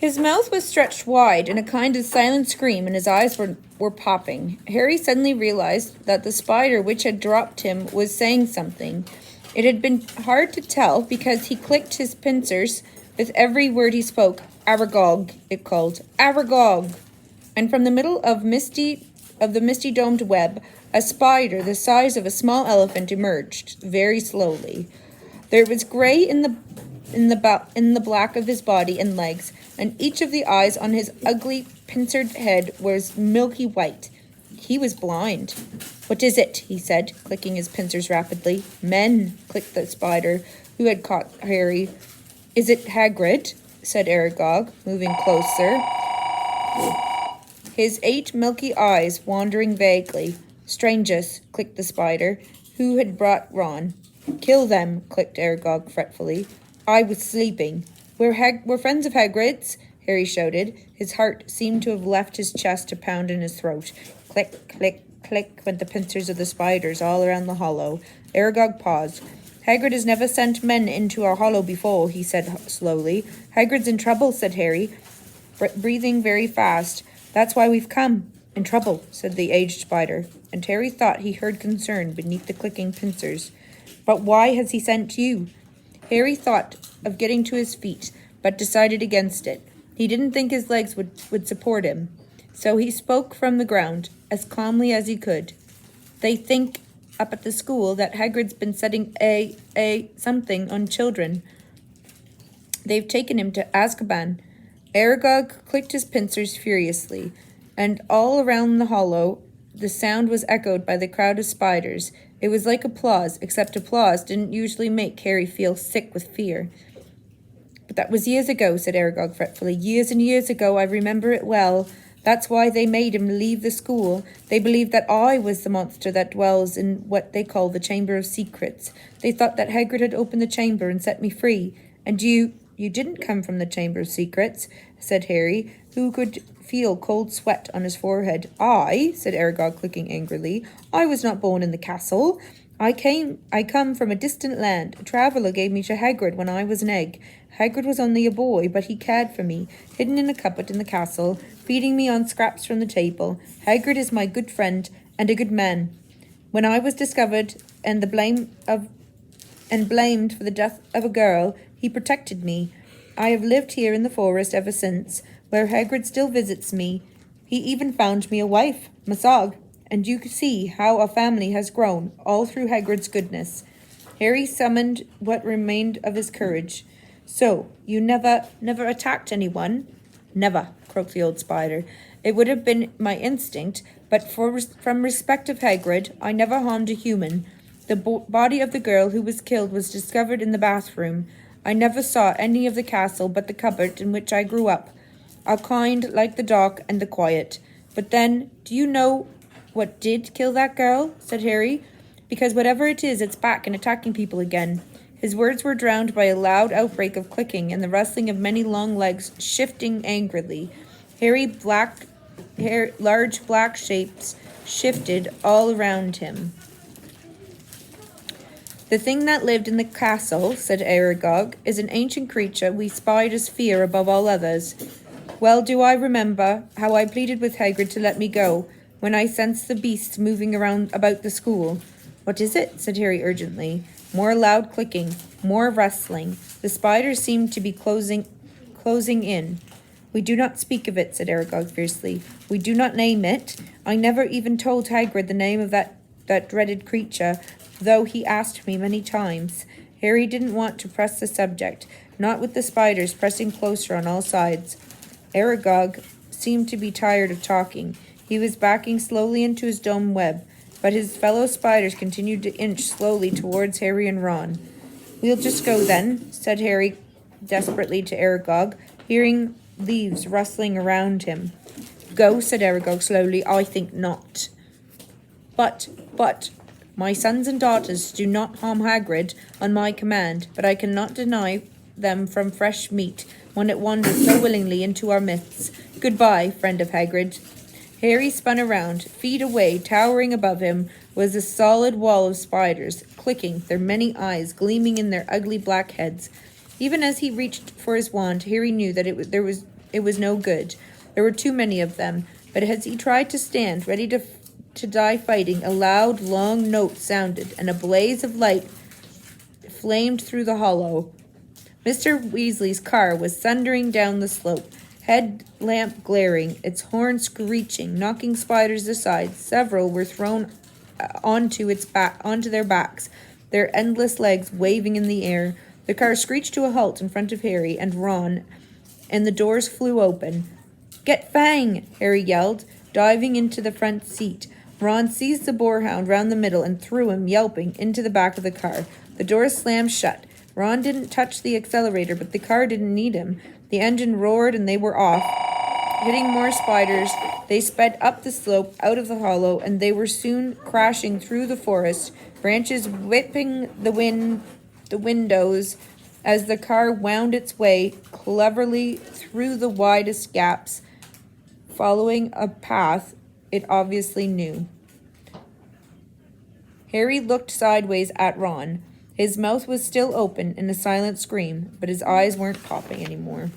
His mouth was stretched wide in a kind of silent scream, and his eyes were popping. Harry suddenly realized that the spider which had dropped him was saying something. It had been hard to tell because he clicked his pincers with every word he spoke. Aragog, it called. Aragog! And from the middle of the misty domed web, a spider the size of a small elephant emerged, very slowly. There was gray in the black of his body and legs, and each of the eyes on his ugly pincered head was milky white. He was blind. What is it? He said, clicking his pincers rapidly. Men, clicked the spider, who had caught Harry. Is it Hagrid? Said Aragog, moving closer, his 8 milky eyes wandering vaguely. Strangers, clicked the spider, who had brought Ron. Kill them, clicked Aragog fretfully. I was sleeping. We're friends of Hagrid's, Harry shouted. His heart seemed to have left his chest to pound in his throat. Click, click, click went the pincers of the spiders all around the hollow. Aragog paused. Hagrid has never sent men into our hollow before, he said slowly. Hagrid's in trouble, said Harry, breathing very fast. That's why we've come. In trouble, said the aged spider, and Harry thought he heard concern beneath the clicking pincers. But why has he sent you? Harry thought of getting to his feet, but decided against it. He didn't think his legs would support him. So he spoke from the ground, as calmly as he could. They think up at the school that Hagrid's been setting something on children. They've taken him to Azkaban. Aragog clicked his pincers furiously, and all around the hollow the sound was echoed by the crowd of spiders. It was like applause, except applause didn't usually make Harry feel sick with fear. But that was years ago, said Aragog fretfully. Years and years ago, I remember it well. That's why they made him leave the school. They believed that I was the monster that dwells in what they call the Chamber of Secrets. They thought that Hagrid had opened the chamber and set me free. And you didn't come from the Chamber of Secrets, said Harry, who could feel cold sweat on his forehead. I, said Aragog, clicking angrily. I was not born in the castle. I come from a distant land. A traveller gave me to Hagrid when I was an egg. Hagrid was only a boy, but he cared for me, hidden in a cupboard in the castle, feeding me on scraps from the table. Hagrid is my good friend and a good man. When I was discovered and blamed for the death of a girl, he protected me. I have lived here in the forest ever since, where Hagrid still visits me. He even found me a wife, Masog, and you can see how our family has grown, all through Hagrid's goodness. Harry summoned what remained of his courage. So, you never attacked anyone? Never, croaked the old spider. It would have been my instinct, but from respect of Hagrid, I never harmed a human. The body of the girl who was killed was discovered in the bathroom. I never saw any of the castle but the cupboard in which I grew up. A kind like the dark and the quiet. But then, do you know what did kill that girl? Said Harry. Because whatever it is, it's back and attacking people again. His words were drowned by a loud outbreak of clicking and the rustling of many long legs shifting angrily. Large black shapes shifted all around him. The thing that lived in the castle, said Aragog, is an ancient creature we spiders fear above all others. Well do I remember how I pleaded with Hagrid to let me go, when I sensed the beasts moving about the school. What is it? Said Harry urgently. More loud clicking, more rustling. The spiders seemed to be closing in. We do not speak of it, said Aragog fiercely. We do not name it. I never even told Hagrid the name of that dreaded creature, though he asked me many times. Harry didn't want to press the subject, not with the spiders pressing closer on all sides. Aragog seemed to be tired of talking. He was backing slowly into his dome web, but his fellow spiders continued to inch slowly towards Harry and Ron. We'll just go then, said Harry desperately to Aragog, hearing leaves rustling around him. Go, said Aragog slowly. I think not. But, my sons and daughters do not harm Hagrid on my command, but I cannot deny them from fresh meat when it wanders so willingly into our midst. Goodbye, friend of Hagrid. Harry spun around. Feet away, towering above him, was a solid wall of spiders, clicking, their many eyes gleaming in their ugly black heads. Even as he reached for his wand, Harry knew that it It was no good. There were too many of them. But as he tried to stand, ready to die fighting, a loud, long note sounded, and a blaze of light flamed through the hollow. Mr. Weasley's car was thundering down the slope, headlamp glaring, its horn screeching, knocking spiders aside. Several were thrown onto their backs, their endless legs waving in the air. The car screeched to a halt in front of Harry and Ron, and the doors flew open. "Get Fang!" Harry yelled, diving into the front seat. Ron seized the boarhound round the middle and threw him, yelping, into the back of the car. The doors slammed shut. Ron didn't touch the accelerator, but the car didn't need him. The engine roared and they were off. Hitting more spiders, they sped up the slope, out of the hollow, and they were soon crashing through the forest, branches whipping the windows as the car wound its way cleverly through the widest gaps, following a path it obviously knew. Harry looked sideways at Ron. His mouth was still open in a silent scream, but his eyes weren't popping anymore.